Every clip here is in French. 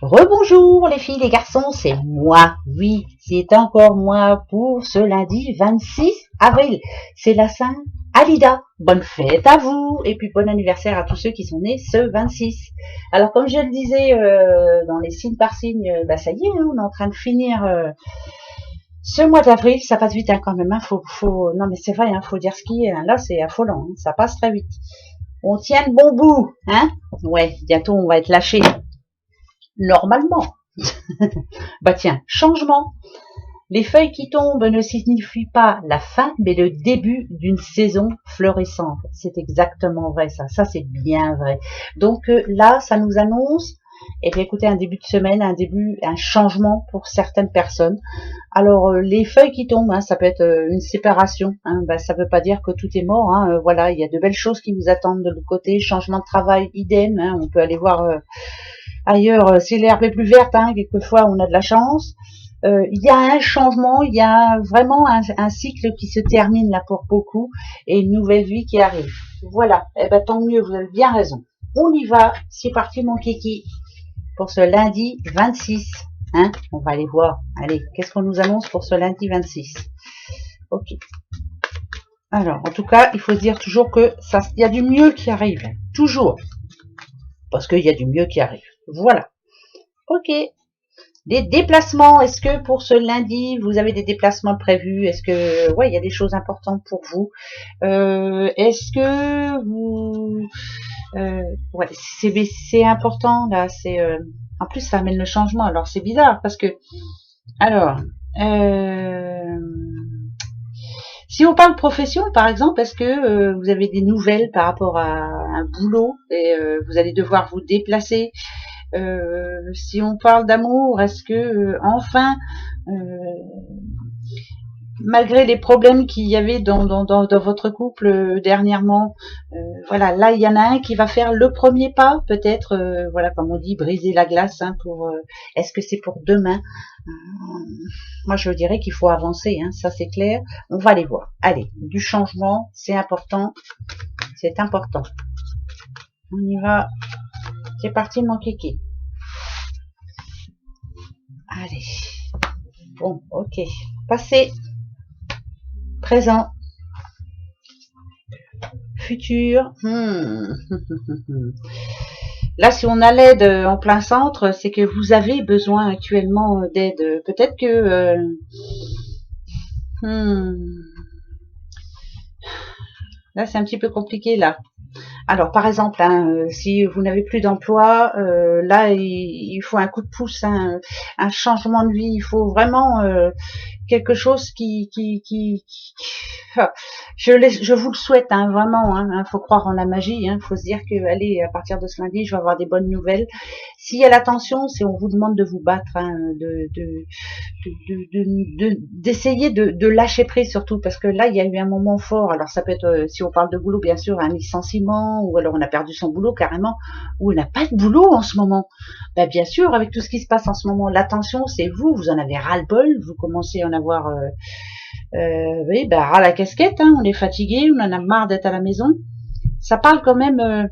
Rebonjour les filles, les garçons, c'est moi. Oui, c'est encore moi pour ce lundi 26 avril. C'est la Saint Alida. Bonne fête à vous et puis bon anniversaire à tous ceux qui sont nés ce 26. Alors comme je le disais dans les signes par signe, ça y est, on est en train de finir ce mois d'avril. Ça passe vite quand même. Non mais c'est vrai, faut dire ce qui est. Là c'est affolant, ça passe très vite. On tient le bon bout, hein. Ouais, bientôt on va être lâché. Normalement. Tiens, changement. Les feuilles qui tombent ne signifient pas la fin, mais le début d'une saison florissante. C'est exactement vrai ça. Ça, c'est bien vrai. Donc là, ça nous annonce, écoutez, un début de semaine, un changement pour certaines personnes. Alors, les feuilles qui tombent, ça peut être une séparation. Ça veut pas dire que tout est mort. Voilà, il y a de belles choses qui vous attendent de l'autre côté. Changement de travail, idem. On peut aller voir ailleurs, si l'herbe est plus verte, quelquefois on a de la chance. Il y a un changement, il y a vraiment un cycle qui se termine là pour beaucoup et une nouvelle vie qui arrive. Voilà, tant mieux, vous avez bien raison. On y va, c'est parti mon kiki pour ce lundi 26. On va aller voir. Allez, qu'est-ce qu'on nous annonce pour ce lundi 26? Ok. Alors, en tout cas, il faut se dire toujours que il y a du mieux qui arrive. Toujours. Parce qu'il y a du mieux qui arrive. Voilà. Ok. Des déplacements, est-ce que pour ce lundi, vous avez des déplacements prévus? Est-ce que, il y a des choses importantes pour vous? Est-ce que vous... c'est important, là, en plus, ça amène le changement, alors c'est bizarre, parce que... Alors... Si on parle profession, par exemple, est-ce que vous avez des nouvelles par rapport à un boulot et vous allez devoir vous déplacer? Si on parle d'amour, est-ce que enfin, malgré les problèmes qu'il y avait dans votre couple dernièrement, voilà, là il y en a un qui va faire le premier pas, peut-être, voilà, comme on dit, briser la glace, pour. Est-ce que c'est pour demain? Moi je dirais qu'il faut avancer, ça c'est clair. On va aller voir. Allez, du changement, c'est important, c'est important. On y va. C'est parti mon kiki. Allez. Bon, ok. Passé. Présent. Futur. Là, si on a l'aide en plein centre, c'est que vous avez besoin actuellement d'aide. Peut-être que... Là, c'est un petit peu compliqué, là. Alors, par exemple, si vous n'avez plus d'emploi, là, il faut un coup de pouce, un changement de vie. Il faut vraiment quelque chose qui je vous le souhaite, vraiment. Faut croire en la magie. Faut se dire que, allez, à partir de ce lundi, je vais avoir des bonnes nouvelles. S'il y a la tension, c'est on vous demande de vous battre, d'essayer de lâcher prise surtout, parce que là il y a eu un moment fort. Alors ça peut être, si on parle de boulot, bien sûr, un licenciement, ou alors on a perdu son boulot carrément, ou on n'a pas de boulot en ce moment. Bien sûr, avec tout ce qui se passe en ce moment, l'attention, c'est vous en avez ras-le-bol, vous commencez à en avoir ras la casquette, on est fatigué, on en a marre d'être à la maison. Ça parle quand même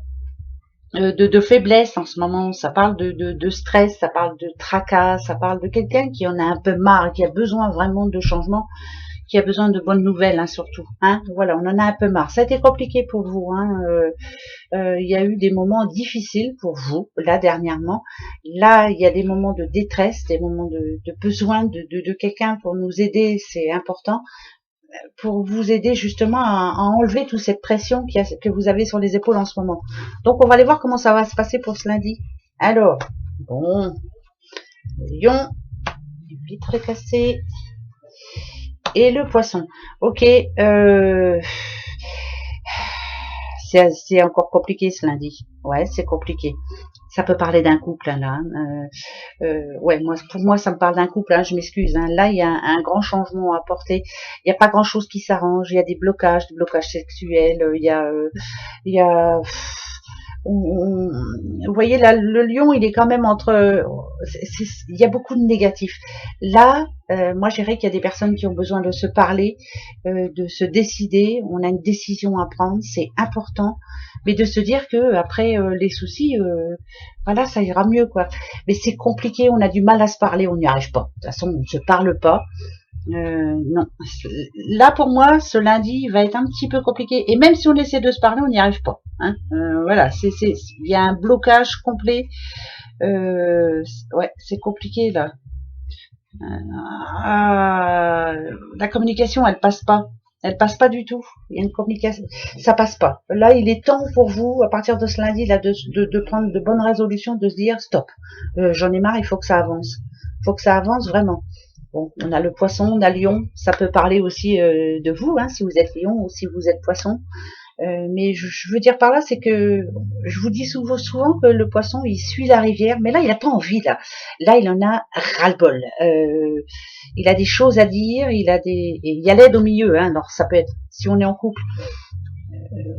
de faiblesse en ce moment, ça parle de stress, ça parle de tracas, ça parle de quelqu'un qui en a un peu marre, qui a besoin vraiment de changement, qui a besoin de bonnes nouvelles, surtout. Voilà, on en a un peu marre. Ça a été compliqué pour vous. Il y a eu des moments difficiles pour vous, là, dernièrement. Là, il y a des moments de détresse, des moments de besoin de quelqu'un pour nous aider, c'est important, pour vous aider justement à enlever toute cette pression que vous avez sur les épaules en ce moment. Donc, on va aller voir comment ça va se passer pour ce lundi. Alors, bon, Lion, vitre cassée, et le poisson. Ok, c'est encore compliqué ce lundi. Ouais, c'est compliqué. Ça peut parler d'un couple, là. Pour moi, ça me parle d'un couple, je m'excuse. Là, il y a un grand changement à apporter. Il n'y a pas grand-chose qui s'arrange. Il y a des blocages sexuels. Il y a vous voyez là, le lion, il est quand même entre, il y a beaucoup de négatifs. Là, moi, je dirais qu'il y a des personnes qui ont besoin de se parler, de se décider. On a une décision à prendre, c'est important, mais de se dire que après les soucis, voilà, ça ira mieux, quoi. Mais c'est compliqué, on a du mal à se parler, on n'y arrive pas. De toute façon, on ne se parle pas. Non. Là, pour moi, ce lundi va être un petit peu compliqué. Et même si on essaie de se parler, on n'y arrive pas. Hein. Voilà, il y a un blocage complet. Ouais, c'est compliqué là. La communication, elle passe pas. Elle passe pas du tout. Il y a une communication, ça passe pas. Là, il est temps pour vous, à partir de ce lundi, là, de prendre de bonnes résolutions, de se dire stop. J'en ai marre, il faut que ça avance. Il faut que ça avance vraiment. Bon, on a le poisson, on a le lion. Ça peut parler aussi de vous, hein, si vous êtes lion ou si vous êtes poisson. Mais je veux dire par là, c'est que je vous dis souvent que le poisson, il suit la rivière, mais là, il n'a pas envie, là. Là, il en a ras-le-bol. Il a des choses à dire, il y a l'aide au milieu, hein. Alors, ça peut être, si on est en couple,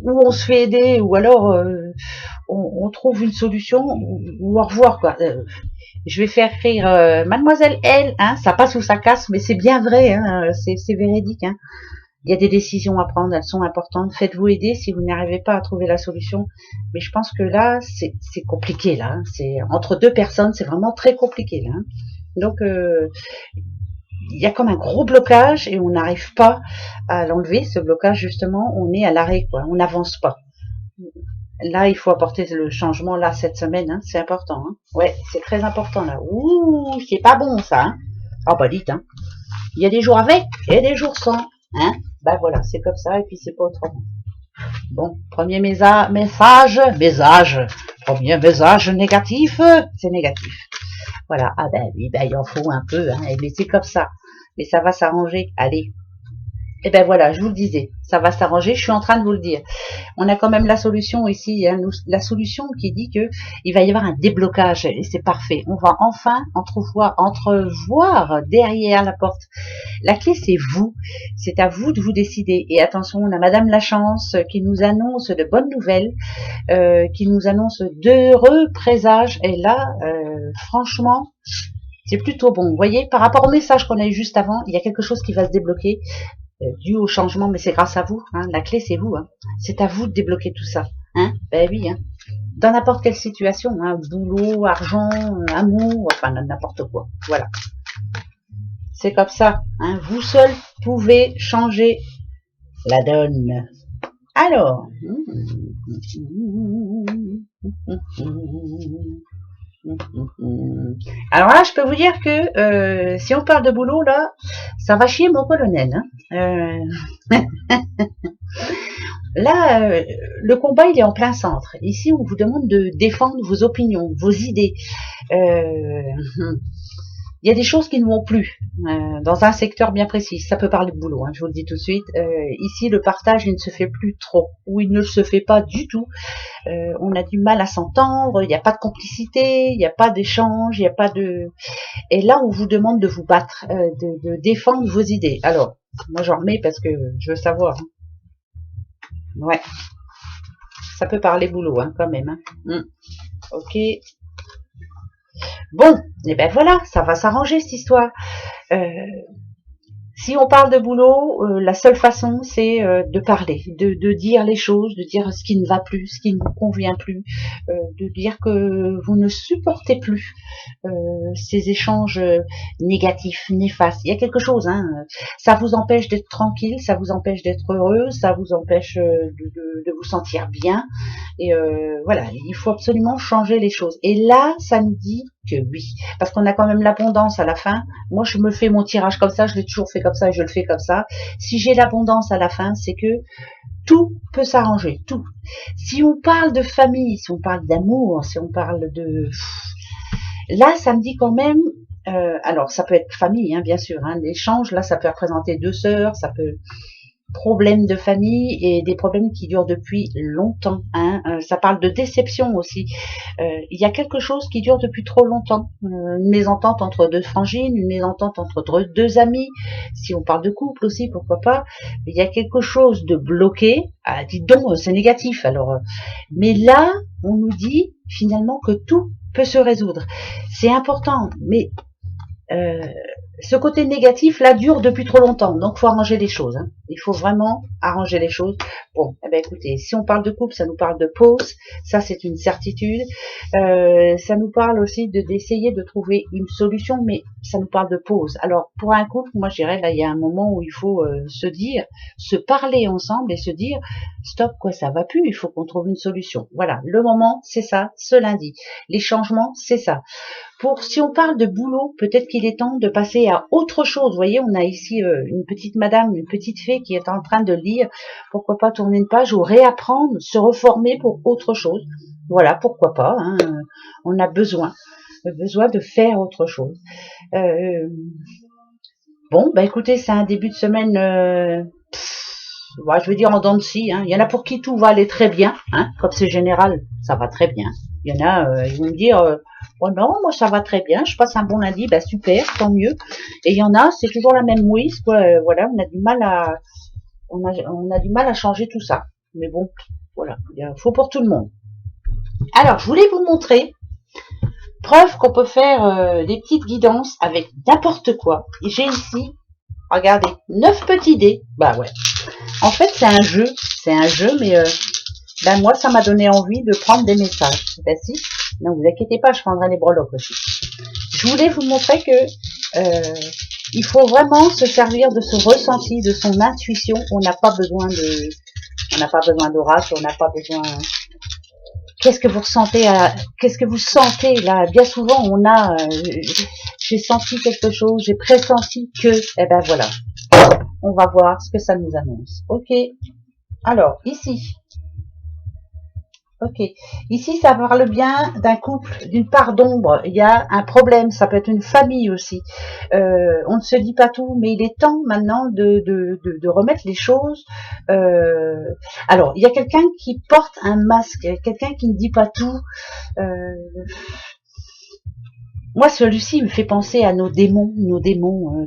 ou on se fait aider, ou alors on trouve une solution, ou au revoir, quoi. Je vais faire rire Mademoiselle L, hein, ça passe ou ça casse, mais c'est bien vrai, hein, c'est véridique, hein. Il y a des décisions à prendre, elles sont importantes. Faites-vous aider si vous n'arrivez pas à trouver la solution. Mais je pense que là, c'est compliqué, là. Hein. C'est entre deux personnes, c'est vraiment très compliqué, là. Hein. Donc, il y a comme un gros blocage et on n'arrive pas à l'enlever, ce blocage, justement. On est à l'arrêt, quoi. On n'avance pas. Là, il faut apporter le changement, là, cette semaine. Hein. C'est important. Hein. Ouais, c'est très important, là. Ouh, c'est pas bon, ça. Hein. Ah, bah, dites, hein. Il y a des jours avec et des jours sans. Hein. Ben voilà, c'est comme ça et puis c'est pas autrement. Bon, premier premier message négatif, c'est négatif. Voilà, ah ben oui, ben il en faut un peu, hein, mais c'est comme ça. Mais ça va s'arranger, allez. Et ben voilà, je vous le disais, ça va s'arranger, je suis en train de vous le dire. On a quand même la solution ici, hein, la solution qui dit que il va y avoir un déblocage et c'est parfait. On va enfin entrevoir derrière la porte. La clé, c'est vous. C'est à vous de vous décider. Et attention, on a Madame la Chance qui nous annonce de bonnes nouvelles, qui nous annonce d'heureux présages. Et là, franchement, c'est plutôt bon. Vous voyez, par rapport au message qu'on a eu juste avant, il y a quelque chose qui va se débloquer dû au changement, mais c'est grâce à vous. Hein. La clé, c'est vous. Hein. C'est à vous de débloquer tout ça. Hein. Ben oui. Hein. Dans n'importe quelle situation, hein, boulot, argent, amour, enfin n'importe quoi. Voilà. C'est comme ça. Hein. Vous seul pouvez changer la donne. Alors. Alors là, je peux vous dire que si on parle de boulot, là, ça va chier mon colonel. Hein. Là, le combat, il est en plein centre. Ici, on vous demande de défendre vos opinions, vos idées. Il y a des choses qui ne vont plus dans un secteur bien précis. Ça peut parler de boulot, hein, je vous le dis tout de suite. Ici, le partage, il ne se fait plus trop, ou il ne se fait pas du tout. On a du mal à s'entendre, il n'y a pas de complicité, il n'y a pas d'échange, il n'y a pas de... Et là, on vous demande de vous battre, de défendre vos idées. Alors, moi j'en remets parce que je veux savoir. Hein. Ouais, ça peut parler boulot, hein, quand même. Hein. Ok. Bon, et ben voilà, ça va s'arranger cette histoire. Si on parle de boulot, la seule façon, c'est de parler, de dire les choses, de dire ce qui ne va plus, ce qui ne vous convient plus, de dire que vous ne supportez plus ces échanges négatifs, néfastes. Il y a quelque chose, hein, ça vous empêche d'être tranquille, ça vous empêche d'être heureux, ça vous empêche de vous sentir bien. Et voilà, il faut absolument changer les choses. Et là, ça nous dit que oui, parce qu'on a quand même l'abondance à la fin. Moi, je me fais mon tirage comme ça, je l'ai toujours fait comme ça et je le fais comme ça. Si j'ai l'abondance à la fin, c'est que tout peut s'arranger, tout. Si on parle de famille, si on parle d'amour, si on parle de... Là, ça me dit quand même... alors, ça peut être famille, hein, bien sûr. Hein, l'échange, là, ça peut représenter deux sœurs, ça peut... problèmes de famille et des problèmes qui durent depuis longtemps. Hein. Ça parle de déception aussi. Il y a quelque chose qui dure depuis trop longtemps. Une mésentente entre deux frangines, une mésentente entre deux amis. Si on parle de couple aussi, pourquoi pas. Il y a quelque chose de bloqué. Ah, dites donc, c'est négatif. Alors, mais là, on nous dit finalement que tout peut se résoudre. C'est important, mais ce côté négatif là dure depuis trop longtemps, donc faut arranger les choses. Hein. Il faut vraiment arranger les choses. Bon, eh ben écoutez, si on parle de couple, ça nous parle de pause, ça c'est une certitude. Ça nous parle aussi d'essayer de trouver une solution, mais ça nous parle de pause. Alors pour un couple, moi je dirais là il y a un moment où il faut se dire, se parler ensemble et se dire stop quoi, ça va plus, il faut qu'on trouve une solution. Voilà, le moment c'est ça, ce lundi. Les changements c'est ça. Si on parle de boulot, peut-être qu'il est temps de passer à autre chose. Vous voyez, on a ici une petite madame, une petite fée qui est en train de lire. Pourquoi pas tourner une page ou réapprendre, se reformer pour autre chose. Voilà, pourquoi pas. Hein. On a besoin de faire autre chose. Bon, bah écoutez, c'est un début de semaine, je veux dire en dents de scie. Hein. Il y en a pour qui tout va aller très bien. Hein. Comme c'est général, ça va très bien. Il y en a, ils vont me dire, oh non, moi ça va très bien, je passe un bon lundi, bah super, tant mieux. Et il y en a, c'est toujours la même mouise, quoi. Voilà, on a du mal à changer tout ça. Mais bon, voilà, il faut pour tout le monde. Alors, je voulais vous montrer, preuve qu'on peut faire des petites guidances avec n'importe quoi. J'ai ici, regardez, 9 petits dés. Bah ouais. En fait, c'est un jeu, mais moi, ça m'a donné envie de prendre des messages. Ben si, non, vous inquiétez pas, je prendrai les breloques aussi. Je voulais vous montrer que il faut vraiment se servir de ce ressenti, de son intuition. On n'a pas besoin d'oracle, on n'a pas besoin. Qu'est-ce que vous ressentez, qu'est-ce que vous sentez là? Bien souvent, j'ai senti quelque chose, j'ai pressenti que, eh ben voilà. On va voir ce que ça nous annonce. Ok. Alors ici. Ok. Ici, ça parle bien d'un couple, d'une part d'ombre. Il y a un problème. Ça peut être une famille aussi. On ne se dit pas tout, mais il est temps maintenant de remettre les choses. Alors, il y a quelqu'un qui porte un masque, quelqu'un qui ne dit pas tout. Moi, celui-ci me fait penser à nos démons,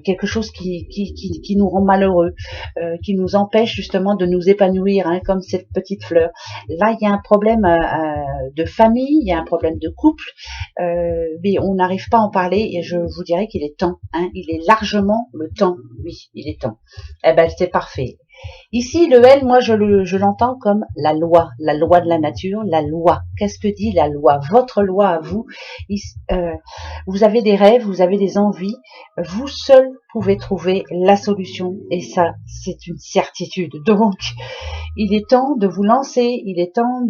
quelque chose qui nous rend malheureux, qui nous empêche justement de nous épanouir, hein, comme cette petite fleur. Là, il y a un problème de famille, il y a un problème de couple, mais on n'arrive pas à en parler et je vous dirais qu'il est temps, hein, il est largement le temps, oui, il est temps. Eh ben, c'est parfait. Ici, le L, moi, je l'entends comme la loi de la nature, la loi. Qu'est-ce que dit la loi? Votre loi à vous. Vous avez des rêves, vous avez des envies. Vous seul pouvez trouver la solution. Et ça, c'est une certitude. Donc, il est temps de vous lancer. Il est temps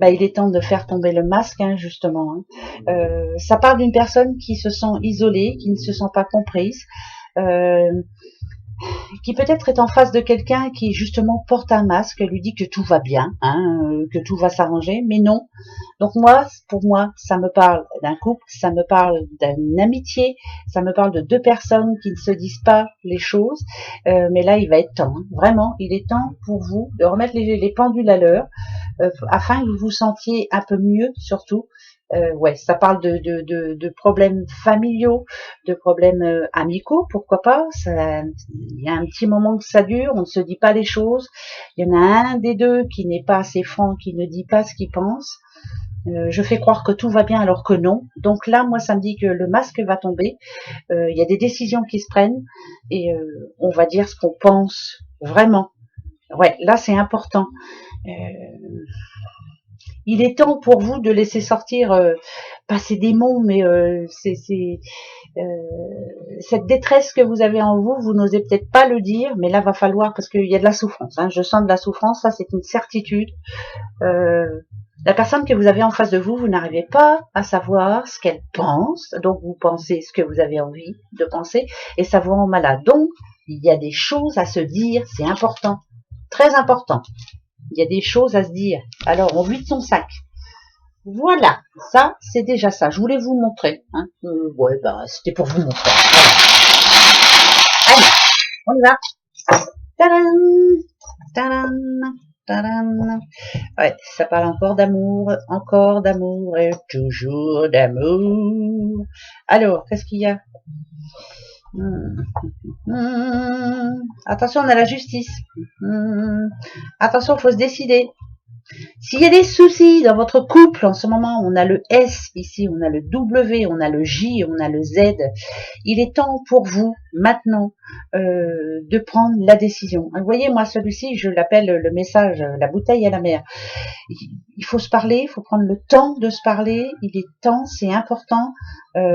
il est temps de faire tomber le masque, hein, justement. Hein. Ça parle d'une personne qui se sent isolée, qui ne se sent pas comprise. Qui peut-être est en face de quelqu'un qui justement porte un masque, lui dit que tout va bien, hein, que tout va s'arranger, mais non. Donc pour moi, ça me parle d'un couple, ça me parle d'une amitié, ça me parle de deux personnes qui ne se disent pas les choses, mais là il va être temps, hein, vraiment, il est temps pour vous de remettre les pendules à l'heure, afin que vous vous sentiez un peu mieux surtout. Ça parle de problèmes familiaux, de problèmes amicaux, pourquoi pas. Il y a un petit moment que ça dure, on ne se dit pas les choses. Il y en a un des deux qui n'est pas assez franc, qui ne dit pas ce qu'il pense. Je fais croire que tout va bien alors que non. Donc là, moi, ça me dit que le masque va tomber. Il y a des décisions qui se prennent et on va dire ce qu'on pense vraiment. Ouais, là, c'est important. Il est temps pour vous de laisser sortir, pas ces démons, mais cette détresse que vous avez en vous, vous n'osez peut-être pas le dire, mais là va falloir, parce qu'il y a de la souffrance, hein, je sens de la souffrance, ça c'est une certitude. La personne que vous avez en face de vous, vous n'arrivez pas à savoir ce qu'elle pense, donc vous pensez ce que vous avez envie de penser, et ça vous rend malade. Donc, il y a des choses à se dire, c'est important, très important. Il y a des choses à se dire. Alors, on vide son sac. Voilà, ça, c'est déjà ça. Je voulais vous montrer. Hein. C'était pour vous montrer. Voilà. Allez. On y va. Tadam, tadam, tadam. Ouais, ça parle encore d'amour et toujours d'amour. Alors, qu'est-ce qu'il y a? Attention, on a la justice. Attention, il faut se décider. S'il y a des soucis dans votre couple en ce moment, on a le S ici, on a le W, on a le J, on a le Z. Il est temps pour vous, maintenant, de prendre la décision. Vous voyez, moi, celui-ci, je l'appelle le message, la bouteille à la mer. Il faut se parler, il faut prendre le temps de se parler. Il est temps, c'est important.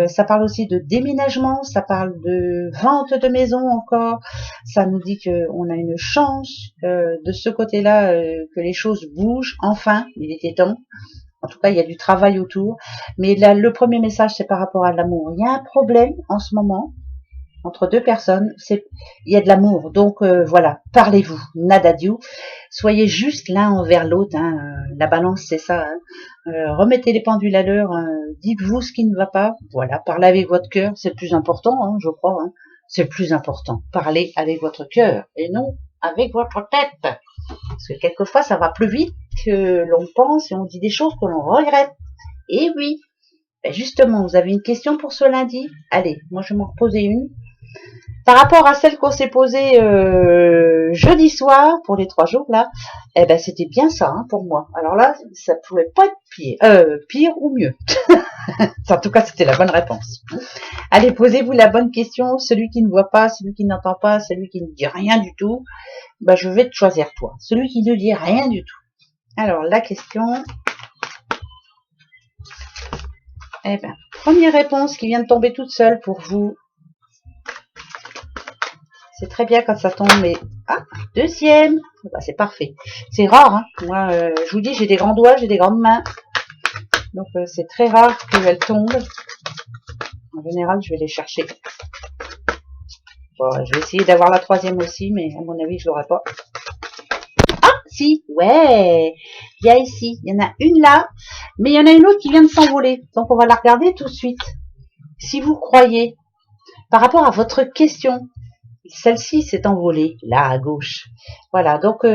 Ça parle aussi de déménagement, ça parle de vente de maison encore. Ça nous dit qu'on a une chance de ce côté-là, que les choses bougent. Enfin, il était temps. En tout cas, il y a du travail autour. Mais là, le premier message, c'est par rapport à l'amour. Il y a un problème en ce moment entre deux personnes. Il y a de l'amour. Donc voilà, parlez-vous. Nada dieu. Soyez juste l'un envers l'autre. Hein. La balance, c'est ça. Hein. Remettez les pendules à l'heure. Dites-vous ce qui ne va pas. Voilà, parlez avec votre cœur. C'est le plus important, hein, je crois. Hein. C'est le plus important. Parlez avec votre cœur et non avec votre tête. Parce que quelquefois, ça va plus vite que l'on pense et on dit des choses que l'on regrette. Et oui, ben justement, vous avez une question pour ce lundi? Allez, moi je vais m'en reposer une. Par rapport à celle qu'on s'est posée jeudi soir, pour les 3 jours là, eh ben c'était bien ça hein, pour moi. Alors là, ça pouvait pas être pire ou mieux. En tout cas, c'était la bonne réponse. Allez, posez-vous la bonne question. Celui qui ne voit pas, celui qui n'entend pas, celui qui ne dit rien du tout, ben, je vais te choisir toi. Celui qui ne dit rien du tout. Alors, la question... Eh ben, première réponse qui vient de tomber toute seule pour vous. C'est très bien quand ça tombe, mais... Ah, deuxième. Bah, c'est parfait. C'est rare, hein. Moi, je vous dis, j'ai des grands doigts, j'ai des grandes mains. Donc, c'est très rare qu'elles tombent. En général, je vais les chercher. Bon, je vais essayer d'avoir la troisième aussi, mais à mon avis, je l'aurai pas. Ah, si, ouais. Il y a ici, il y en a une là, mais il y en a une autre qui vient de s'envoler. Donc, on va la regarder tout de suite. Si vous croyez, par rapport à votre question, celle-ci s'est envolée, là, à gauche. Voilà, donc,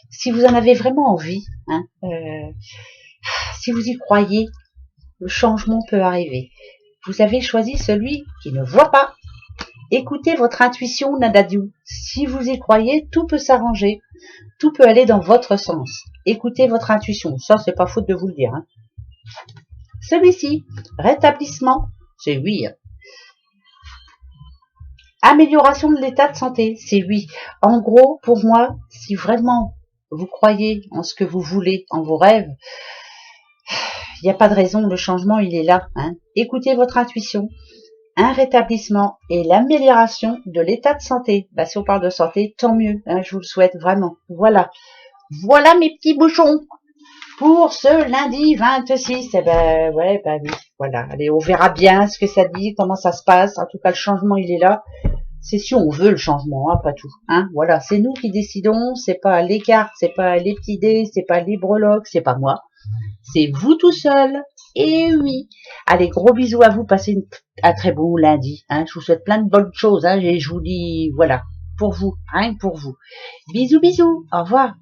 si vous en avez vraiment envie, hein, si vous y croyez, le changement peut arriver. Vous avez choisi celui qui ne voit pas. Écoutez votre intuition, Nadadiou. Si vous y croyez, tout peut s'arranger. Tout peut aller dans votre sens. Écoutez votre intuition. Ça, c'est pas faute de vous le dire. Hein. Celui-ci, rétablissement, c'est oui. Amélioration de l'état de santé, c'est oui. En gros, pour moi, si vraiment vous croyez en ce que vous voulez, en vos rêves, il n'y a pas de raison, le changement, il est là. Hein. Écoutez votre intuition. Un rétablissement et l'amélioration de l'état de santé. Bah, si on parle de santé, tant mieux. Hein, je vous le souhaite vraiment. Voilà. Voilà mes petits bouchons pour ce lundi 26. Eh ben, ouais, bah oui. Voilà. Allez, on verra bien ce que ça dit, comment ça se passe. En tout cas, le changement, il est là. C'est si on veut le changement, après tout. Hein, voilà. C'est nous qui décidons. C'est pas les cartes, c'est pas les petits dés, c'est pas les breloques, c'est pas moi. C'est vous tout seul. Et oui. Allez, gros bisous à vous. Passez un très beau lundi. Hein. Je vous souhaite plein de bonnes choses. Hein, et je vous dis, voilà, pour vous. Hein, pour vous. Bisous, bisous. Au revoir.